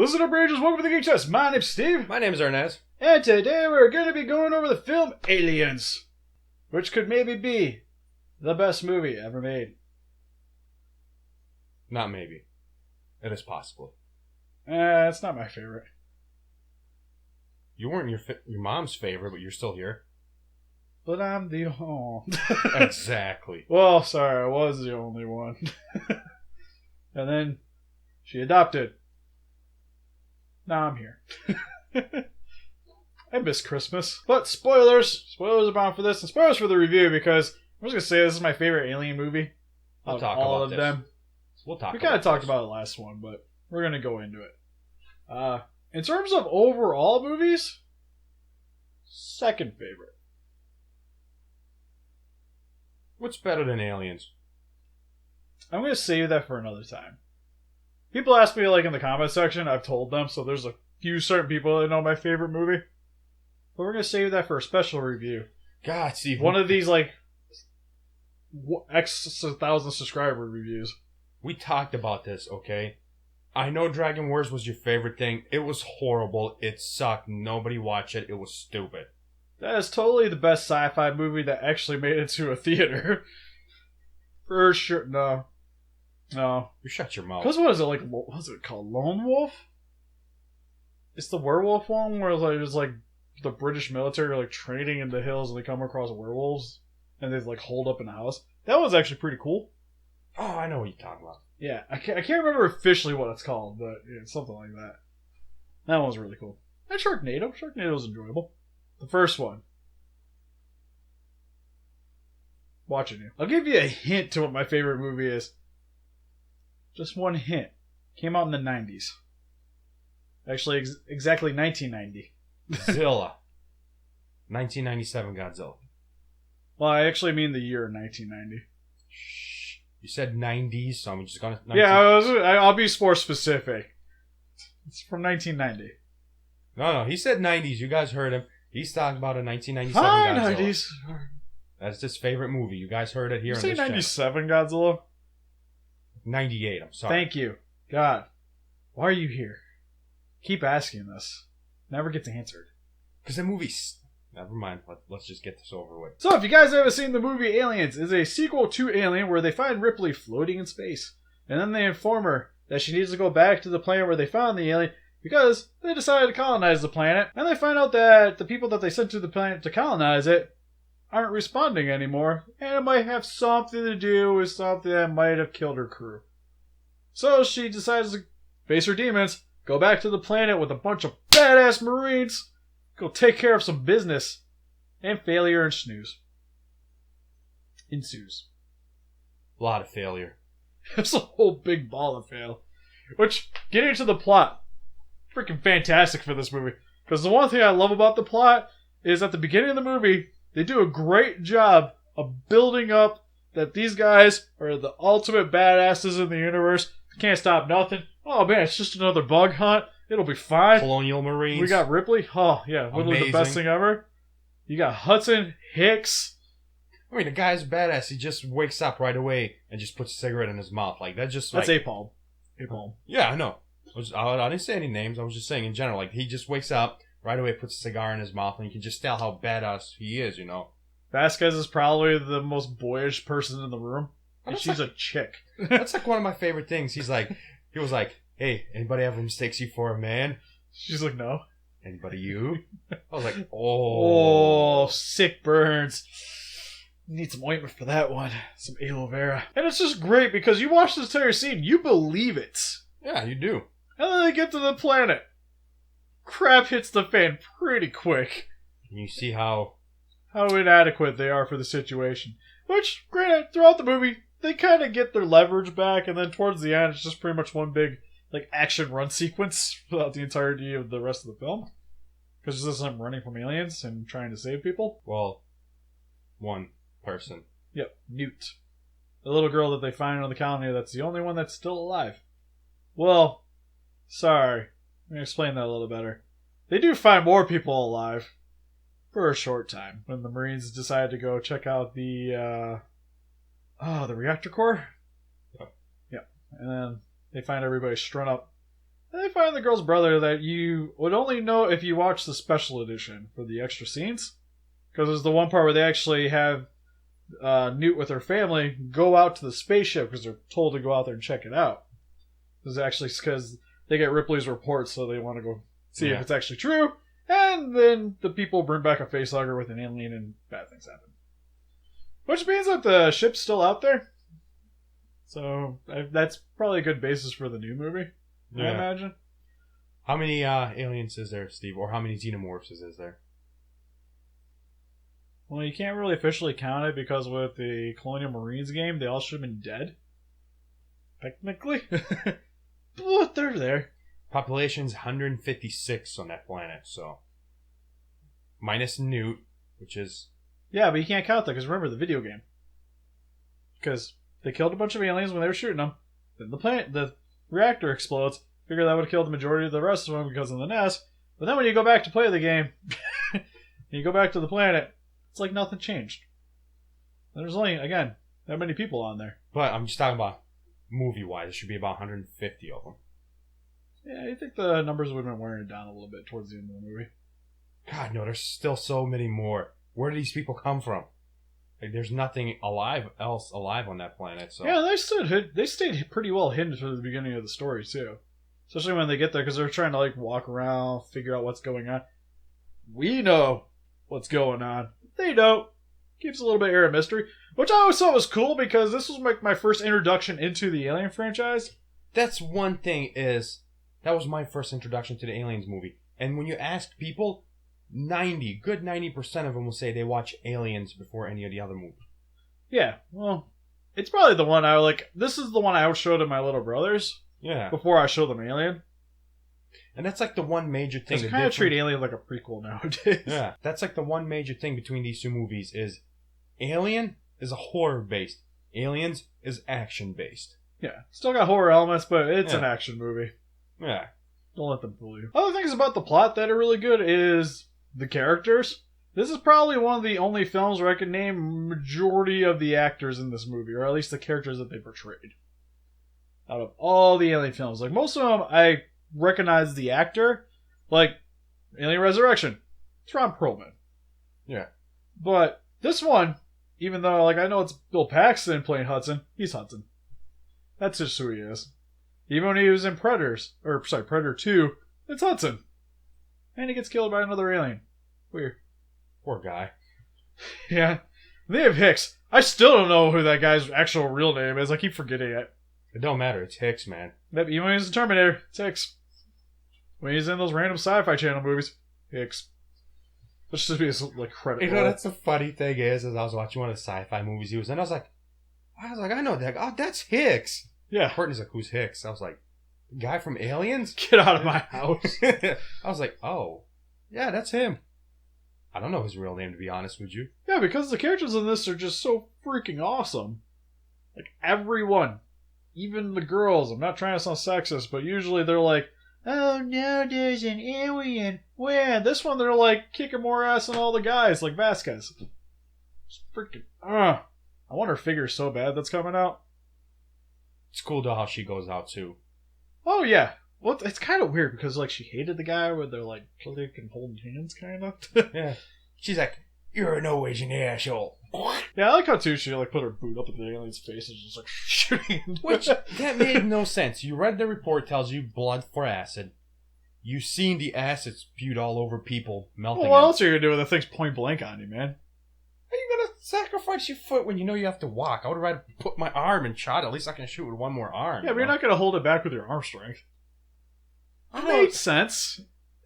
Listen up, Rangers. Welcome to the Geek Test. My name's Steve. My name's Arnaz. And today we're going to be going over the film Aliens, which could maybe be the best movie ever made. Not maybe. It is possible. It's not my favorite. You weren't your mom's favorite, but you're still here. But I'm the Exactly. Well, sorry, I was the only one. And then she adopted. Now I'm here. I miss Christmas. But spoilers. Spoilers are bound for this, and spoilers for the review, because I'm just going to say this is my favorite Alien movie. We'll talk all about of this. them. We'll talk. We kind of talked about it last one, but we're going to go into it. In terms of overall movies, second favorite. What's better than Aliens? I'm going to save that for another time. People ask me, like, in the comment section. I've told them, so there's a few certain people that know my favorite movie. But we're going to save that for a special review. God, Steve. One of these, like, X 1,000 subscriber reviews. We talked about this, okay? I know Dragon Wars was your favorite thing. It was horrible. It sucked. Nobody watched it. It was stupid. That is totally the best sci-fi movie that actually made it to a theater. For sure. No. You shut your mouth. Because what is it, like, what's it called? Lone Wolf? It's the werewolf one where it's like the British military are like training in the hills and they come across werewolves and they like hold up in a house. That was actually pretty cool. Oh, I know what you're talking about. Yeah, I can't remember officially what it's called, but yeah, it's something like that. That one was really cool. And Sharknado. Sharknado was enjoyable. The first one. Watching you. I'll give you a hint to what my favorite movie is. Just one hint. Came out in the 90s. Actually, exactly 1990. Zilla. 1997 Godzilla. Well, I actually mean the year 1990. Shh. You said 90s, so I'm just going to... Yeah, I'll be more specific. It's from 1990. No, he said 90s. You guys heard him. He's talking about a 1997 Hi, Godzilla. 90s. That's his favorite movie. You guys heard it here You on say this channel. 97 Godzilla? 98, I'm sorry. Thank you. God. Why are you here? Keep asking this. Never gets answered. Because the movie's... Never mind. Let's just get this over with. So, if you guys haven't seen the movie Aliens, it's a sequel to Alien where they find Ripley floating in space. And then they inform her that she needs to go back to the planet where they found the alien because they decided to colonize the planet. And they find out that the people that they sent to the planet to colonize it aren't responding anymore. And it might have something to do with something that might have killed her crew. So she decides to face her demons, go back to the planet with a bunch of badass Marines, go take care of some business, and failure ensues. A lot of failure. It's a whole big ball of fail. Which, getting to the plot, freaking fantastic for this movie. Because the one thing I love about the plot is at the beginning of the movie, they do a great job of building up that these guys are the ultimate badasses in the universe. Can't stop nothing. Oh man, it's just another bug hunt. It'll be fine. Colonial Marines. We got Ripley. Oh yeah, literally the best thing ever. You got Hudson, Hicks. I mean, the guy's badass. He just wakes up right away and just puts a cigarette in his mouth. Like, that's just like... That's Apalm. Apalm. Yeah, I know. I didn't say any names. I was just saying in general. Like, he just wakes up, right away puts a cigar in his mouth, and you can just tell how badass he is, you know. Vasquez is probably the most boyish person in the room. And she's a chick. That's like one of my favorite things. He was like, hey, anybody ever mistakes you for a man? She's like, no. Anybody you? I was like, oh, sick burns. Need some ointment for that one. Some aloe vera. And it's just great because you watch this entire scene, you believe it. Yeah, you do. And then they get to the planet. Crap hits the fan pretty quick. And you see how inadequate they are for the situation. Which, granted, throughout the movie, they kind of get their leverage back, and then towards the end, it's just pretty much one big like action run sequence throughout the entirety of the rest of the film. Because it's just them running from aliens and trying to save people. Well, one person. Yep, Newt. The little girl that they find on the colony that's the only one that's still alive. Well, sorry. Let me explain that a little better. They do find more people alive. For a short time. When the Marines decide to go check out the reactor core? Yep. Yep. And then they find everybody strung up And they find the girl's brother that you would only know if you watch the special edition for the extra scenes. Because there's the one part where they actually have Newt with her family go out to the spaceship because they're told to go out there and check it out. This is actually because they get Ripley's report, so they want to go see if it's actually true. And then the people bring back a facehugger with an alien and bad things happen. Which means that the ship's still out there. So that's probably a good basis for the new movie, I imagine. How many aliens is there, Steve? Or how many Xenomorphs is there? Well, you can't really officially count it because with the Colonial Marines game, they all should have been dead. Technically. But they're there. Population's 156 on that planet, so. Minus Newt, which is... Yeah, but you can't count that because remember the video game. Because they killed a bunch of aliens when they were shooting them. Then the reactor explodes. Figure that would have killed the majority of the rest of them because of the nest. But then when you go back to play the game, and you go back to the planet, it's like nothing changed. And there's only, again, that many people on there. But I'm just talking about movie-wise. It should be about 150 of them. Yeah, I think the numbers would have been wearing it down a little bit towards the end of the movie. God, no, there's still so many more. Where do these people come from? Like, there's nothing else alive on that planet. So yeah, they stayed pretty well hidden for the beginning of the story too, especially when they get there because they're trying to like walk around, figure out what's going on. We know what's going on. They don't. Keeps a little bit air of mystery, which I always thought was cool because this was my first introduction into the Alien franchise. That's one thing that was my first introduction to the Aliens movie. And when you ask people, 90% of them will say they watch Aliens before any of the other movies. Yeah, well, it's probably the one I like. This is the one I would show to my little brothers. Yeah. Before I show them Alien. And that's like the one major thing. They kind of treat Alien like a prequel nowadays. Yeah. That's like the one major thing between these two movies is Alien is a horror-based. Aliens is action-based. Yeah. Still got horror elements, but it's an action movie. Yeah. Don't let them fool you. Other things about the plot that are really good is the characters. This is probably one of the only films where I can name majority of the actors in this movie, or at least the characters that they portrayed. Out of all the Alien films. Like, most of them, I recognize the actor. Like, Alien Resurrection. It's Ron Perlman. Yeah. But this one, even though, like, I know it's Bill Paxton playing Hudson, he's Hudson. That's just who he is. Even when he was in Predator 2, it's Hudson. And he gets killed by another alien. Weird. Poor guy. Yeah. They have Hicks. I still don't know who that guy's actual real name is. I keep forgetting it. It don't matter. It's Hicks, man. Even when he's a Terminator, it's Hicks. When he's in those random sci-fi channel movies, Hicks. Let's just be his, like, credit. You know, that's the funny thing is I was watching one of the sci-fi movies he was in. I was like, I know that. Oh, that's Hicks. Yeah. Courtney's like, who's Hicks? I was like, the guy from Aliens? Get out of my house. I was like, oh, yeah, that's him. I don't know his real name, to be honest with you. Yeah, because the characters in this are just so freaking awesome. Like, everyone. Even the girls. I'm not trying to sound sexist, but usually they're like, oh no, there's an alien. Where? This one, they're like kicking more ass than all the guys, like Vasquez. It's freaking. I want her figure so bad that's coming out. It's cool though how she goes out too. Oh yeah. Well, it's kind of weird because like she hated the guy where they're like flicking holding hands, kind of. Yeah. She's like, you're a Norwegian asshole. Yeah, I like how too she like put her boot up at the alien's face and just like shooting. Which that made no sense. You read the report, tells you blood for acid. You've seen the acid spewed all over people melting. Well, what else are you gonna do when the thing's point blank on you, man? Are you gonna sacrifice your foot when you know you have to walk? I would rather put my arm and shot. At least I can shoot with one more arm. Yeah, but you're not gonna hold it back with your arm strength. It made sense.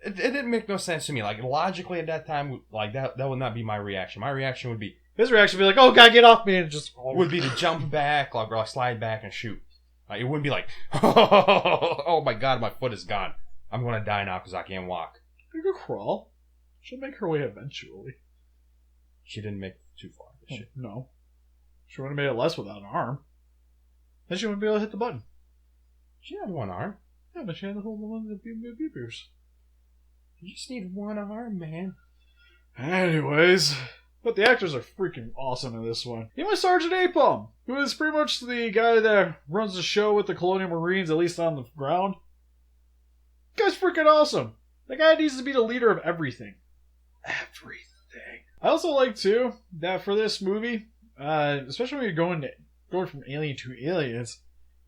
It didn't make no sense to me. Like, logically at that time, like, that would not be my reaction. My reaction would be... His reaction would be like, oh, God, get off me, and just... would be to jump back, like, or slide back and shoot. Like, it wouldn't be like, oh my God, my foot is gone. I'm going to die now because I can't walk. You could crawl. She'll make her way eventually. She didn't make it too far, did she? No. She would have made it less without an arm. Then she wouldn't be able to hit the button. She had one arm. Yeah, but she had to hold the one of the beepers. You just need one arm, man. Anyways, but the actors are freaking awesome in this one. Even Sergeant Apom, who is pretty much the guy that runs the show with the Colonial Marines, at least on the ground. Guy's freaking awesome. The guy needs to be the leader of everything. Everything. I also like, too, that for this movie, especially when you're going from Alien to Aliens,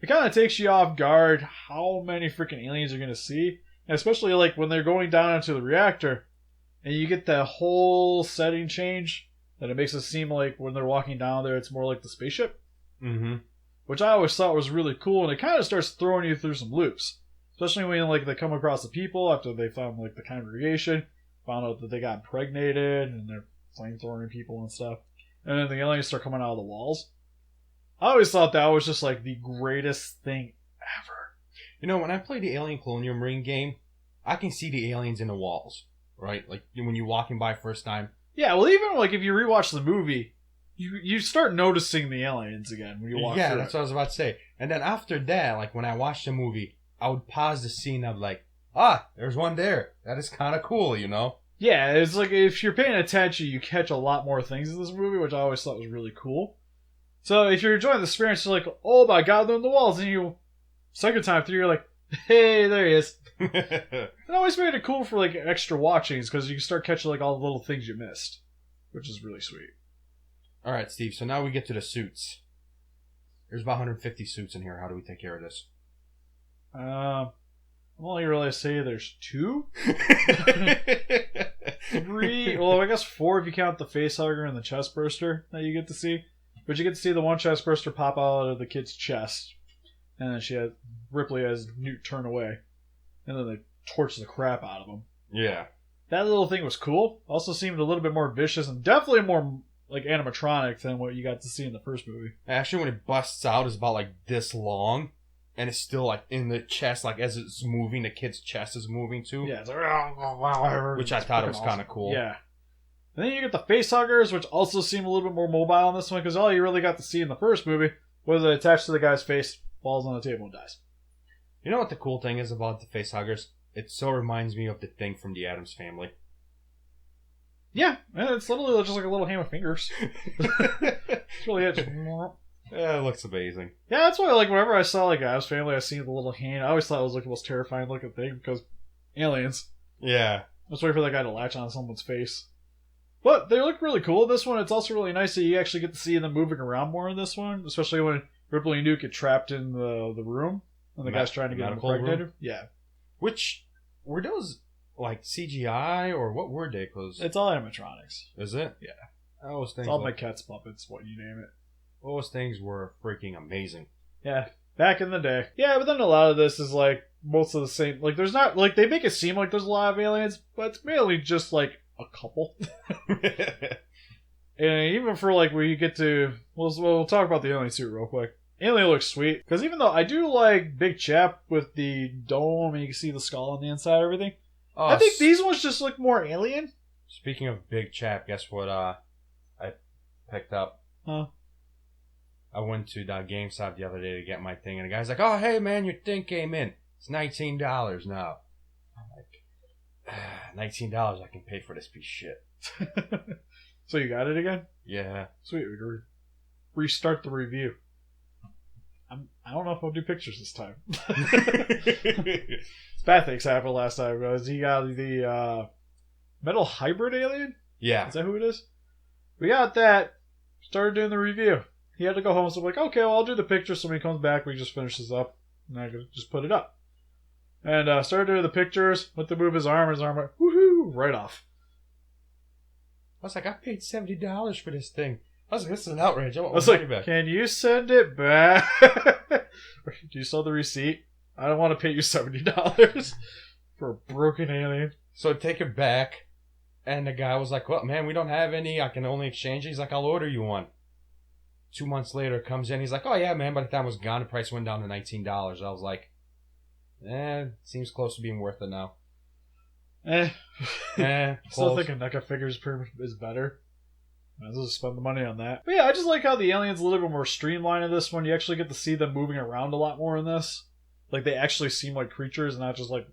it kind of takes you off guard how many freaking aliens you're going to see. And especially, like, when they're going down into the reactor, and you get that whole setting change, that it makes it seem like when they're walking down there, it's more like the spaceship. Mm-hmm. Which I always thought was really cool, and it kind of starts throwing you through some loops. Especially when, like, they come across the people after they found, like, the congregation, found out that they got impregnated, and they're flamethrowing people and stuff. And then the aliens start coming out of the walls. I always thought that was just, like, the greatest thing ever. You know, when I play the Alien Colonial Marine game, I can see the aliens in the walls, right? Like, when you're walking by first time. Yeah, well, even, like, if you rewatch the movie, you start noticing the aliens again when you walk through it. Yeah, that's what I was about to say. And then after that, like, when I watched the movie, I would pause the scene of, like, there's one there. That is kind of cool, you know? Yeah, it's like, if you're paying attention, you catch a lot more things in this movie, which I always thought was really cool. So if you're enjoying the experience, you're like, oh my god, they're in the walls. And you, second time through, you're like, hey, there he is. It always made it cool for, like, extra watchings, because you can start catching, like, all the little things you missed, which is really sweet. Alright, Steve, so now we get to the suits. There's about 150 suits in here. How do we take care of this? I'm only really say there's 2? 3? Well, I guess 4 if you count the facehugger and the chest burster that you get to see. But you get to see the one chest burster pop out of the kid's chest. And then Ripley has Newt turn away. And then they torch the crap out of him. Yeah. That little thing was cool. Also seemed a little bit more vicious and definitely more, like, animatronic than what you got to see in the first movie. Actually, when it busts out, it's about, like, this long. And it's still, like, in the chest, like, as it's moving, the kid's chest is moving, too. Yeah, it's like, which I thought it was kind of cool. Yeah. And then you get the facehuggers, which also seem a little bit more mobile in this one, because all you really got to see in the first movie was it attached to the guy's face, falls on the table, and dies. You know what the cool thing is about the facehuggers? It so reminds me of the Thing from the Addams Family. Yeah, and it's literally just like a little ham of fingers. It's really it. Just... Yeah, it looks amazing. Yeah, that's why, like, whenever I saw, like, Addams Family, I seen the little hand. I always thought it was, like, the most terrifying looking thing, because aliens. Yeah. Let's wait for that guy to latch on someone's face. But they look really cool in this one. It's also really nice that you actually get to see them moving around more in this one, especially when Ripley and Newt get trapped in the room, and the guy's trying to get them impregnated. Yeah. Which, were those, like, CGI, or what were they? Cause it's all animatronics. Is it? Yeah. Those things it's all Maquette's puppets, what you name it. Those things were freaking amazing. Yeah, back in the day. Yeah, but then a lot of this is, like, most of the same. Like, there's not, like, they make it seem like there's a lot of aliens, but it's mainly just, like, a couple. And even for, like, where you get to... We'll talk about the alien suit real quick. Alien looks sweet, because even though I do like Big Chap with the dome, and you can see the skull on the inside and everything, I think these ones just look more alien. Speaking of Big Chap, guess what I picked up? Huh? I went to GameStop the other day to get my thing, and the guy's like, oh, hey, man, your thing came in. It's $19 now. I'm like, $19, I can pay for this piece of shit. So you got it again? Yeah. Sweet. We can restart the review. I don't know if I'll do pictures this time. Bad things happened last time, because he got the metal hybrid alien? Yeah. Is that who it is? We got that. Started doing the review. He had to go home, so I'm like, okay, well, I'll do the picture, so when he comes back, we just finish this up, and I can just put it up. And started doing the pictures, went to move his arm went, woohoo, right off. I was like, I paid $70 for this thing. I was like, this is an outrage. I want my money like, back. Can you send it back? Do you saw the receipt? I don't want to pay you $70 for a broken alien. So take it back, and the guy was like, well, man, we don't have any. I can only exchange it. He's like, I'll order you one. 2 months later, comes in. He's like, oh, yeah, man. By the time it was gone, the price went down to $19. I was like, seems close to being worth it now. Still thinking NECA figures is better. Might as well just spend the money on that. But yeah, I just like how the aliens a little bit more streamlined in this one. You actually get to see them moving around a lot more in this. Like, they actually seem like creatures, not just like...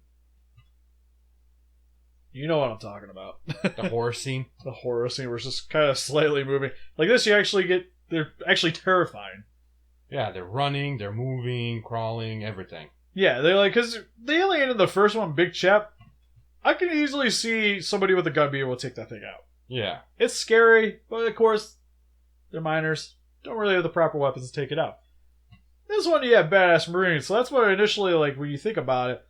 You know what I'm talking about. The horror scene? The horror scene where it's just kind of slightly moving. Like this, you actually get... They're actually terrifying. Yeah, they're running, they're moving, crawling, everything. Yeah, they're like, because the alien in the first one, Big Chap, I can easily see somebody with a gun be able to take that thing out. Yeah. It's scary, but of course, they're minors. Don't really have the proper weapons to take it out. This one, you have badass Marines, so that's what initially, like, when you think about it,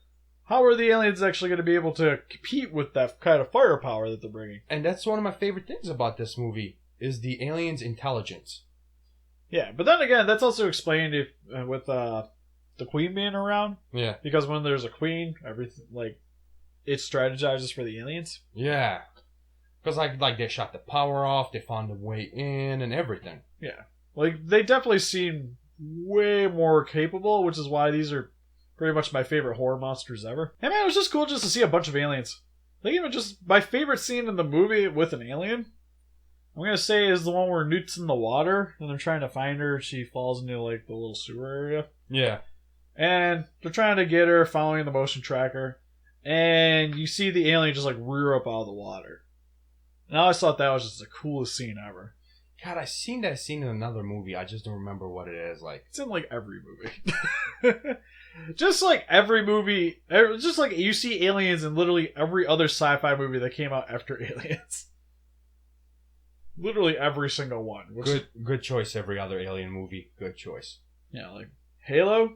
how are the aliens actually going to be able to compete with that kind of firepower that they're bringing? And that's one of my favorite things about this movie, is the aliens' intelligence. Yeah, but then again, that's also explained with the queen being around. Yeah. Because when there's a queen, everything, like, it strategizes for the aliens. Yeah. Because, like, they shut the power off, they found a way in, and everything. Yeah. Like, they definitely seem way more capable, which is why these are pretty much my favorite horror monsters ever. And man, it was just cool just to see a bunch of aliens. Like, even just my favorite scene in the movie with an alien, I'm gonna say, is the one where Newt's in the water and they're trying to find her. She falls into, like, the little sewer area. Yeah. And they're trying to get her, following the motion tracker. And you see the alien just, like, rear up out of the water. And I always thought that was just the coolest scene ever. God, I've seen that scene in another movie. I just don't remember what it is. Like, it's in, like, every movie. Just like every movie, just like you see aliens in literally every other sci-fi movie that came out after Aliens. Literally every single one. Good choice. Every other alien movie, good choice. Yeah, like Halo,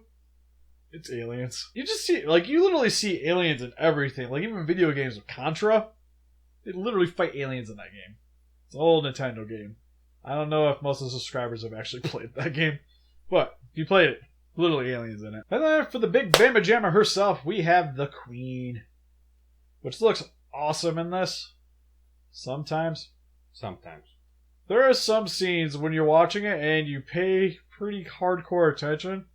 it's aliens. You just see, like, you literally see aliens in everything. Like, even video games with Contra, they literally fight aliens in that game. It's an old Nintendo game. I don't know if most of the subscribers have actually played that game, but if you played it, literally aliens in it. And then for the big Bama Jamma herself, we have the Queen, which looks awesome in this. Sometimes. There are some scenes when you're watching it and you pay pretty hardcore attention.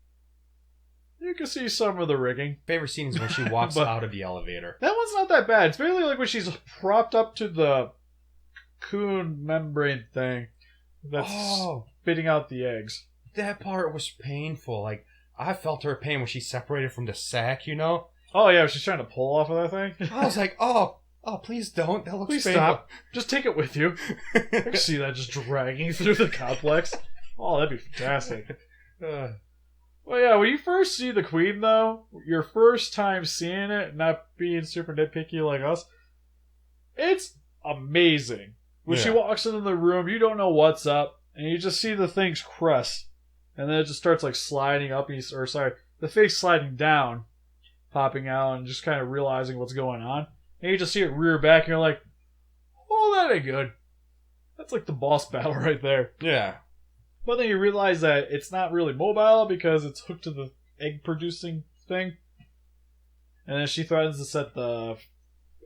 You can see some of the rigging. Favorite scene is when she walks out of the elevator. That one's not that bad. It's mainly like when she's propped up to the cocoon membrane thing that's spitting out the eggs. That part was painful. Like, I felt her pain when she separated from the sack, you know? Oh, yeah, she's trying to pull off of that thing. I was like, oh, please don't. That looks please painful. Stop. Just take it with you. I can see that just dragging through the complex. Oh, that'd be fantastic. Well, yeah, when you first see the Queen, though, your first time seeing it, not being super nitpicky like us, it's amazing. When she walks into the room, you don't know what's up, and you just see the thing's crest, and then it just starts, like, sliding up, the face sliding down, popping out, and just kind of realizing what's going on. And you just see it rear back, and you're like, oh, that ain't good. That's like the boss battle right there. Yeah. But then you realize that it's not really mobile because it's hooked to the egg-producing thing. And then she threatens to set the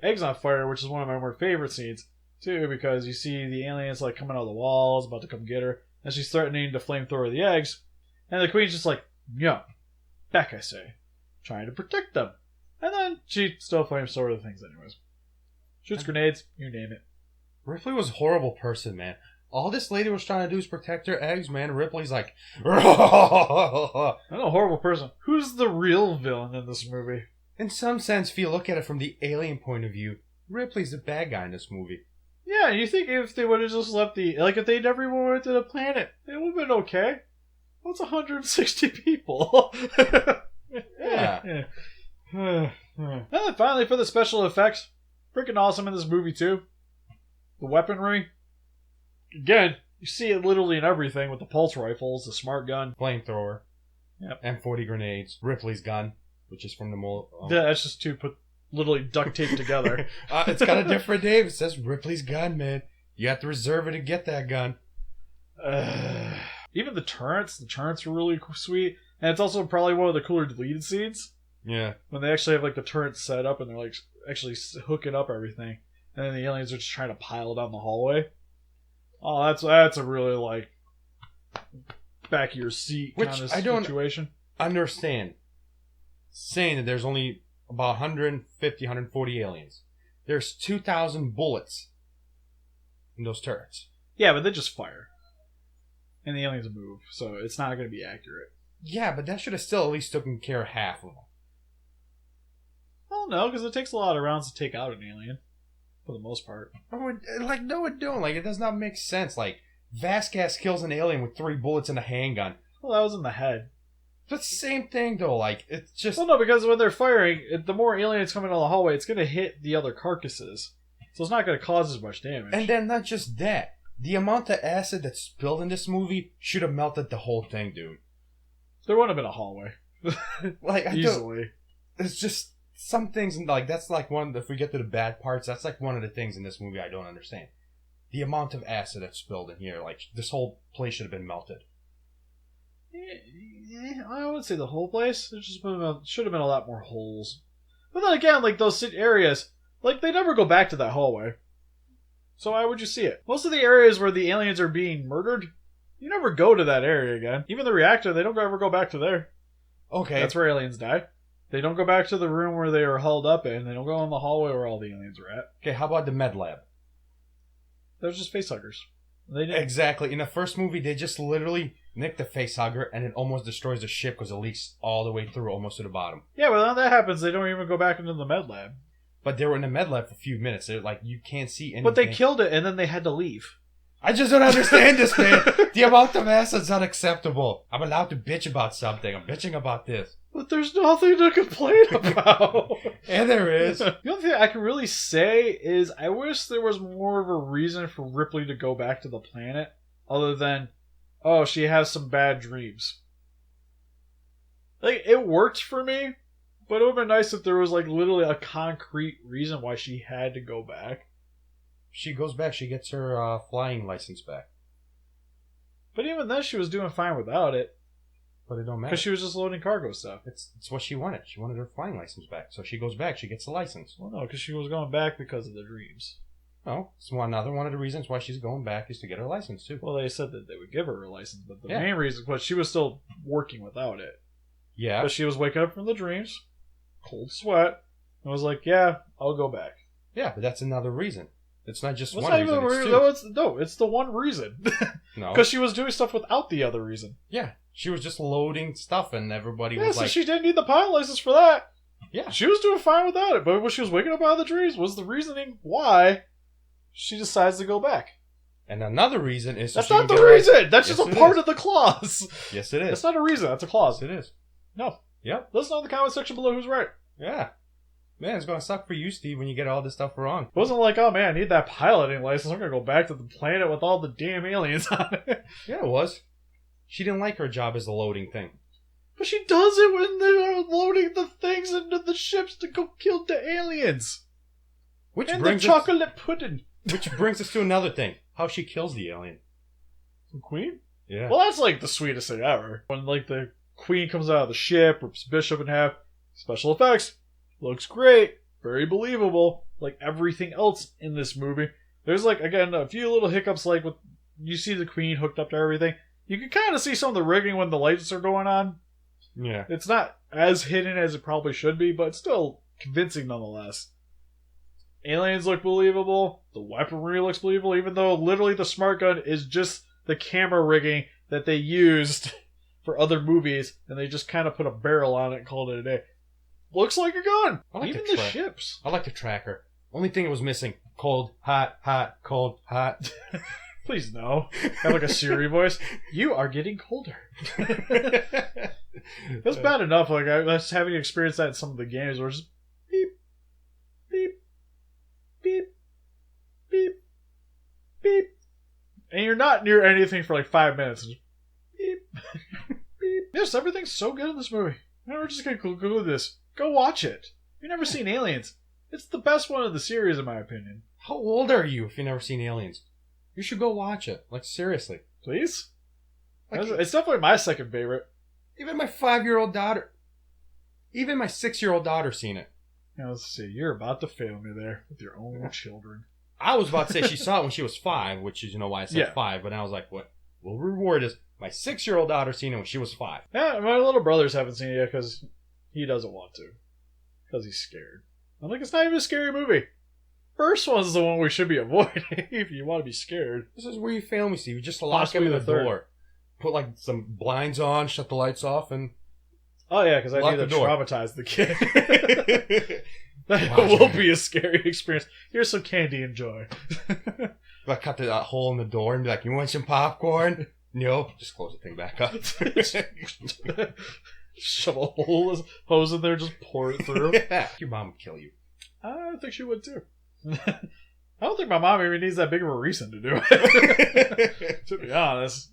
eggs on fire, which is one of my more favorite scenes, too, because you see the aliens, like, coming out of the walls, about to come get her, and she's threatening to flamethrower the eggs, and the Queen's just like, yeah, back, I say, trying to protect them. And then she still flamethrower the things anyways. Shoots grenades, you name it. Ripley was a horrible person, man. All this lady was trying to do is protect her eggs, man. Ripley's like, I'm a horrible person. Who's the real villain in this movie? In some sense, if you look at it from the alien point of view, Ripley's the bad guy in this movie. Yeah, you think if they would have just left if they never even went to the planet, it would have been okay. What's 160 people? Yeah. And then finally, for the special effects, freaking awesome in this movie, too. The weaponry. Again, you see it literally in everything with the pulse rifles, the smart gun, flamethrower, yep, M40 grenades, Ripley's gun, which is from the mold. Yeah, that's just two put literally duct taped together. It's got a different name. It says Ripley's gun, man. You have to reserve it to get that gun. Even the turrets were really sweet, and it's also probably one of the cooler deleted scenes. Yeah, when they actually have like the turrets set up and they're like actually hooking up everything, and then the aliens are just trying to pile down the hallway. Oh, that's a really like back of your seat kind of situation. Understand saying that there's only about 150, 140 aliens. There's 2,000 bullets in those turrets. Yeah, but they just fire. And the aliens move, so it's not going to be accurate. Yeah, but that should have still at least taken care of half of them. Well, no, because it takes a lot of rounds to take out an alien. For the most part. No, it don't. Like, it does not make sense. Like, Vasquez kills an alien with 3 bullets and a handgun. Well, that was in the head. But same thing though. Like it's just. Well, no, because when they're firing, the more aliens come into the hallway, it's going to hit the other carcasses, so it's not going to cause as much damage. And then not just that, the amount of acid that's spilled in this movie should have melted the whole thing, dude. There wouldn't have been a hallway. Like easily. It's just some things like that's like one. If we get to the bad parts, that's like one of the things in this movie I don't understand. The amount of acid that's spilled in here, like this whole place should have been melted. I wouldn't say the whole place. There should have been a lot more holes. But then again, like those areas, like they never go back to that hallway. So why would you see it? Most of the areas where the aliens are being murdered, you never go to that area again. Even the reactor, they don't ever go back to there. Okay. That's where aliens die. They don't go back to the room where they were held up in. They don't go in the hallway where all the aliens were at. Okay, how about the med lab? Those just facehuggers. Exactly. In the first movie, they just literally nick the facehugger and it almost destroys the ship because it leaks all the way through almost to the bottom. Yeah, but when that happens, they don't even go back into the med lab. But they were in the med lab for a few minutes. They're like, you can't see anything. But they killed it and then they had to leave. I just don't understand this, man. The amount of acid's unacceptable. I'm allowed to bitch about something. I'm bitching about this. But there's nothing to complain about. And there is. The only thing I can really say is I wish there was more of a reason for Ripley to go back to the planet other than, oh, she has some bad dreams. Like, it worked for me, but it would have been nice if there was, like, literally a concrete reason why she had to go back. She goes back. She gets her flying license back. But even then, she was doing fine without it. But it don't matter. Because she was just loading cargo stuff. It's what she wanted. She wanted her flying license back. So she goes back. She gets the license. Well, no, because she was going back because of the dreams. Oh, so another one of the reasons why she's going back is to get her license, too. Well, they said that they would give her a license, but the main reason was she was still working without it. Yeah. But she was waking up from the dreams, cold sweat, and was like, yeah, I'll go back. Yeah, but that's another reason. It's not just It's one not reason. even It's two. no, it's the one reason. No. Because she was doing stuff without the other reason. Yeah, she was just loading stuff and everybody Yeah, was so like... she didn't need the pilot license for that. Yeah. She was doing fine without it, but when she was waking up out of the dreams was the reasoning why she decides to go back. And another reason is... That's not the reason! That's Yes, just a it part is. of the clause! Yes, it is. That's not a reason, that's a clause. Yes, it is. No. Yep. Let us know in the comment section below who's right. Yeah. Man, it's going to suck for you, Steve, when you get all this stuff wrong. It wasn't like, oh man, I need that piloting license. I'm gonna go back to the planet with all the damn aliens on it. Yeah, it was. She didn't like her job as the loading thing. But she does it when they're loading the things into the ships to go kill the aliens. Which and brings the chocolate pudding. Which brings us to another thing. How she kills the alien. The queen? Yeah. Well, that's like the sweetest thing ever. When like the queen comes out of the ship, rips Bishop in half. Special effects. Looks great. Very believable. Like everything else in this movie. There's like, again, a few little hiccups like with you see the queen hooked up to everything. You can kind of see some of the rigging when the lights are going on. Yeah. It's not as hidden as it probably should be, but it's still convincing nonetheless. Aliens look believable. The weaponry looks believable, even though literally the smart gun is just the camera rigging that they used for other movies, and they just kind of put a barrel on it and called it a day. Looks like a gun. I like even the the ships. I like the tracker. Only thing it was missing: cold, hot, hot, cold, hot. Please no. Have like a Siri voice. You are getting colder. That's bad enough. Like I was having experienced that in some of the games where it's just beep, beep, beep, beep, beep, and you're not near anything for like 5 minutes. Just beep, beep. Yes, everything's so good in this movie. We're just gonna conclude this. Go watch it. You've never seen Aliens. It's the best one of the series, in my opinion. How old are you if you've never seen Aliens? You should go watch it. Like, seriously. Please? Like, It's definitely my second favorite. even my 5-year-old daughter, even my 6-year-old daughter seen it. Now, let's see. You're about to fail me there with your own children. I was about to say she saw it when she was 5, which is, why I said Yeah. 5, but I was like, what? Well, reward is my 6-year-old daughter seen it when she was 5. Yeah, my little brothers haven't seen it yet because he doesn't want to. Because he's scared. I'm like, it's not even a scary movie. First one's the one we should be avoiding if you want to be scared. This is where you fail me, Steve. You just lock him Possibly in the the third. door. Put, like, some blinds on, shut the lights off, and... Oh, yeah, because I Lock need to the door. traumatize the kid. That Watch will it. be a scary experience. Here's some candy, enjoy. Like, cut the hole in the door and be like, you want some popcorn? No. Just close the thing back up. Shove a hose in there, just pour it through. Your mom would kill you. I think she would too. I don't think my mom even needs that big of a reason to do it. To be honest.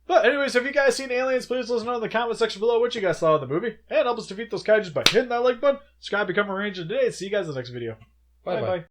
But anyways, have you guys seen Aliens? Please let us know in the comment section below what you guys saw of the movie. And help us defeat those kaijus by hitting that like button. Subscribe, become a ranger today, and see you guys in the next video. Bye-bye.